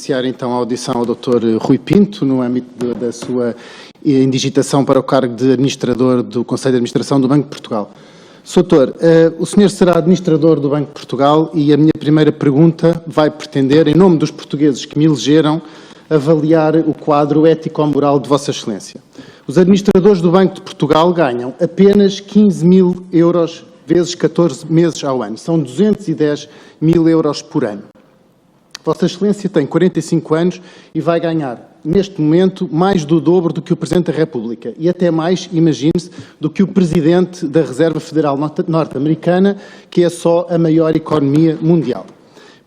iniciar então a audição ao Dr. Rui Pinto, no âmbito da sua indigitação para o cargo de administrador do Conselho de Administração do Banco de Portugal. Sr. Doutor, o senhor será administrador do Banco de Portugal e a minha primeira pergunta vai pretender, em nome dos portugueses que me elegeram, avaliar o quadro ético-moral de Vossa Excelência. Os administradores do Banco de Portugal ganham apenas 15.000 euros vezes 14 meses ao ano. São 210.000 euros por ano. Vossa Excelência tem 45 anos e vai ganhar, neste momento, mais do dobro do que o Presidente da República e até mais, imagine-se, do que o Presidente da Reserva Federal Norte-Americana, que é só a maior economia mundial.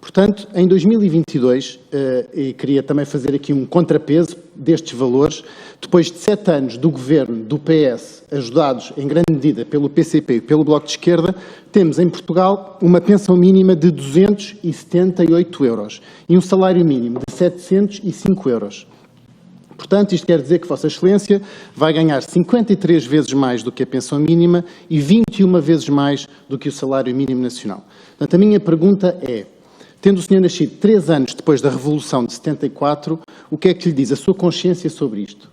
Portanto, em 2022, e queria também fazer aqui um contrapeso destes valores, depois de 7 anos do governo do PS, ajudados em grande medida pelo PCP e pelo Bloco de Esquerda, temos em Portugal uma pensão mínima de 278 euros e um salário mínimo de 705 euros. Portanto, isto quer dizer que Vossa Excelência vai ganhar 53 vezes mais do que a pensão mínima e 21 vezes mais do que o salário mínimo nacional. Portanto, a minha pergunta é: tendo o senhor nascido 3 anos depois da Revolução de 74, o que é que lhe diz a sua consciência sobre isto?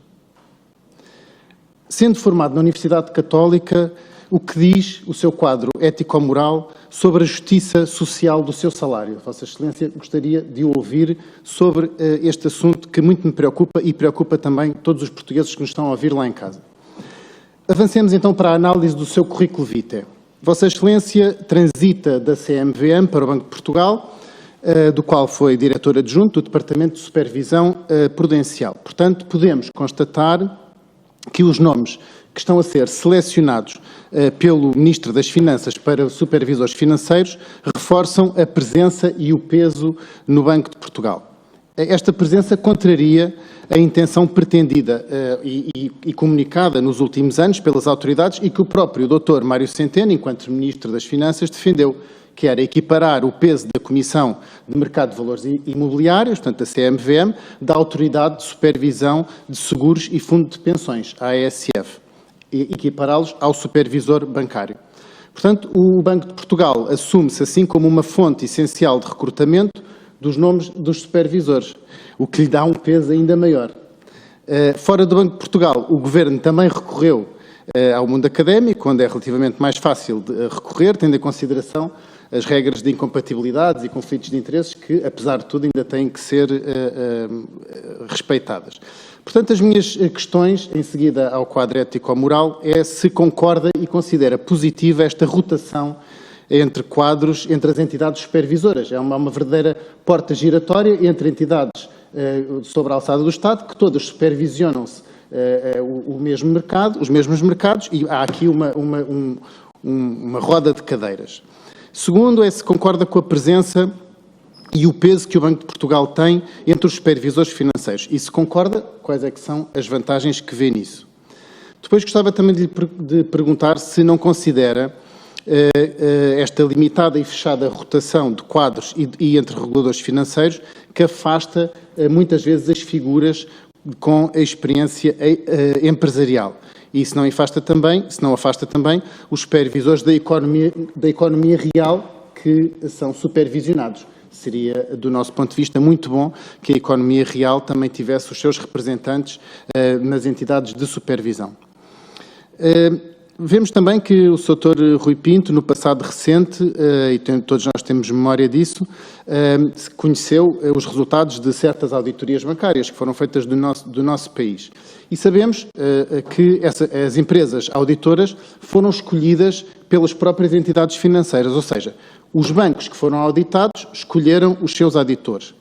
Sendo formado na Universidade Católica, o que diz o seu quadro ético-moral sobre a justiça social do seu salário? Vossa Excelência, gostaria de o ouvir sobre este assunto que muito me preocupa e preocupa também todos os portugueses que nos estão a ouvir lá em casa. Avancemos então para a análise do seu currículo vitae. Vossa Excelência transita da CMVM para o Banco de Portugal, do qual foi diretor adjunto do Departamento de Supervisão Prudencial. Portanto, podemos constatar que os nomes que estão a ser selecionados pelo Ministro das Finanças para supervisores financeiros reforçam a presença e o peso no Banco de Portugal. Esta presença contraria a intenção pretendida e comunicada nos últimos anos pelas autoridades e que o próprio Dr. Mário Centeno, enquanto Ministro das Finanças, defendeu, que era equiparar o peso da Comissão de Mercado de Valores Imobiliários, portanto da CMVM, da Autoridade de Supervisão de Seguros e Fundo de Pensões, a ASF, e equipará-los ao supervisor bancário. Portanto, o Banco de Portugal assume-se assim como uma fonte essencial de recrutamento dos nomes dos supervisores, o que lhe dá um peso ainda maior. Fora do Banco de Portugal, o Governo também recorreu ao mundo académico, onde é relativamente mais fácil de recorrer, tendo em consideração as regras de incompatibilidades e conflitos de interesses que, apesar de tudo, ainda têm que ser respeitadas. Portanto, as minhas questões, em seguida ao quadro ético-moral, é se concorda e considera positiva esta rotação entre quadros, entre as entidades supervisoras. É uma verdadeira porta giratória entre entidades sobre a alçada do Estado, que todas supervisionam-se o mesmo mercado, os mesmos mercados, e há aqui uma roda de cadeiras. Segundo, é se concorda com a presença e o peso que o Banco de Portugal tem entre os supervisores financeiros. E se concorda, quais é que são as vantagens que vê nisso? Depois gostava também de perguntar se não considera esta limitada e fechada rotação de quadros e entre reguladores financeiros que afasta muitas vezes as figuras com a experiência empresarial. E isso não afasta também os supervisores da economia real que são supervisionados. Seria, do nosso ponto de vista, muito bom que a economia real também tivesse os seus representantes nas entidades de supervisão. Vemos também que o Sr. Rui Pinto, no passado recente, e todos nós temos memória disso, conheceu os resultados de certas auditorias bancárias que foram feitas do nosso país. E sabemos que as empresas auditoras foram escolhidas pelas próprias entidades financeiras, ou seja, os bancos que foram auditados escolheram os seus auditores.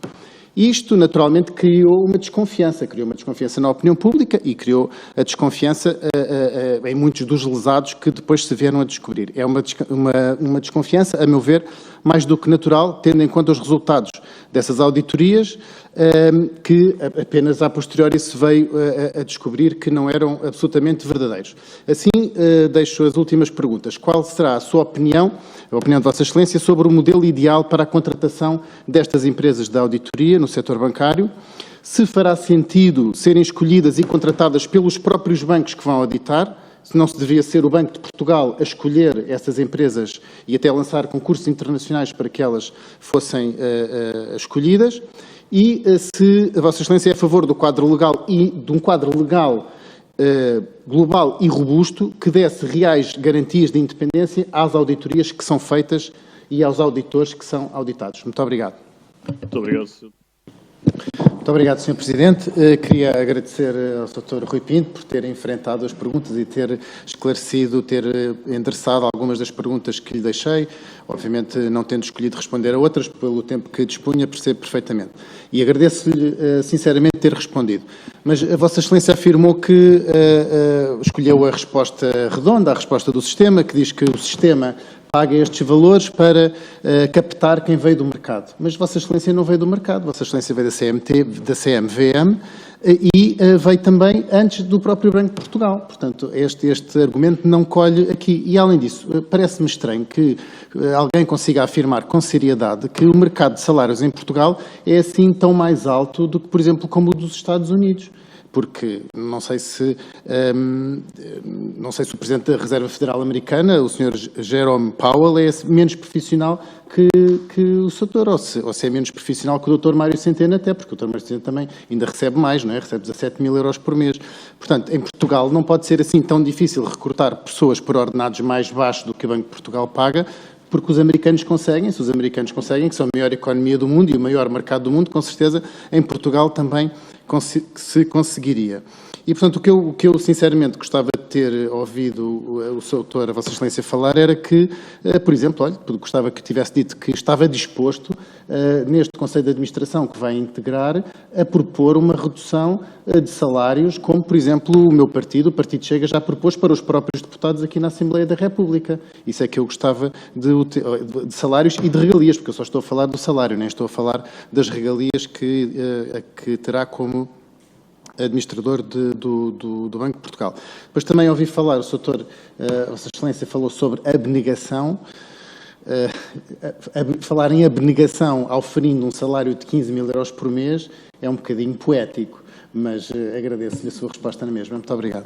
Isto, naturalmente, criou uma desconfiança na opinião pública e criou a desconfiança em muitos dos lesados que depois se vieram a descobrir. É uma desconfiança, a meu ver, mais do que natural, tendo em conta os resultados dessas auditorias, que apenas a posteriori se veio a descobrir que não eram absolutamente verdadeiros. Assim, deixo as últimas perguntas. Qual será a sua opinião, a opinião de Vossa Excelência, sobre o modelo ideal para a contratação destas empresas de auditoria no setor bancário? Se fará sentido serem escolhidas e contratadas pelos próprios bancos que vão auditar? Se não se deveria ser o Banco de Portugal a escolher essas empresas e até lançar concursos internacionais para que elas fossem escolhidas? E se a Vossa Excelência é a favor do quadro legal e de um quadro legal global e robusto que desse reais garantias de independência às auditorias que são feitas e aos auditores que são auditados. Muito obrigado. Muito obrigado, Sr. Muito obrigado, Sr. Presidente. Queria agradecer ao Dr. Rui Pinto por ter enfrentado as perguntas e ter esclarecido, ter endereçado algumas das perguntas que lhe deixei. Obviamente, não tendo escolhido responder a outras, pelo tempo que dispunha, percebo perfeitamente. E agradeço-lhe, sinceramente, ter respondido. Mas a Vossa Excelência afirmou que escolheu a resposta redonda, a resposta do sistema, que diz que o sistema paga estes valores para captar quem veio do mercado. Mas Vossa Excelência não veio do mercado, Vossa Excelência veio da CMT, da CMVM e veio também antes do próprio Banco de Portugal. Portanto, este argumento não colhe aqui. E, além disso, parece-me estranho que alguém consiga afirmar com seriedade que o mercado de salários em Portugal é assim tão mais alto do que, por exemplo, como o dos Estados Unidos. Porque não sei se o Presidente da Reserva Federal Americana, o Sr. Jerome Powell, é menos profissional que o Sr. ou se é menos profissional que o Dr. Mário Centeno, até porque o Dr. Mário Centeno também ainda recebe mais, não é? Recebe 17.000 euros por mês. Portanto, em Portugal não pode ser assim tão difícil recrutar pessoas por ordenados mais baixos do que o Banco de Portugal paga, porque os americanos conseguem, se os americanos conseguem, que são a maior economia do mundo e o maior mercado do mundo, com certeza em Portugal também se conseguiria. E, portanto, o que eu sinceramente gostava de ter ouvido o Sr. Doutor, a Vossa Excelência, falar era que, por exemplo, gostava que tivesse dito que estava disposto, neste Conselho de Administração que vai integrar, a propor uma redução de salários, como, por exemplo, o meu partido, o Partido Chega, já propôs para os próprios deputados aqui na Assembleia da República. Isso é que eu gostava de salários e de regalias, porque eu só estou a falar do salário, nem estou a falar das regalias que terá como administrador do Banco de Portugal. Depois também ouvi falar, o Sr. Vossa Excelência falou sobre abnegação. Falar em abnegação auferindo um salário de 15.000 euros por mês é um bocadinho poético, mas agradeço-lhe a sua resposta na mesma. Muito obrigado.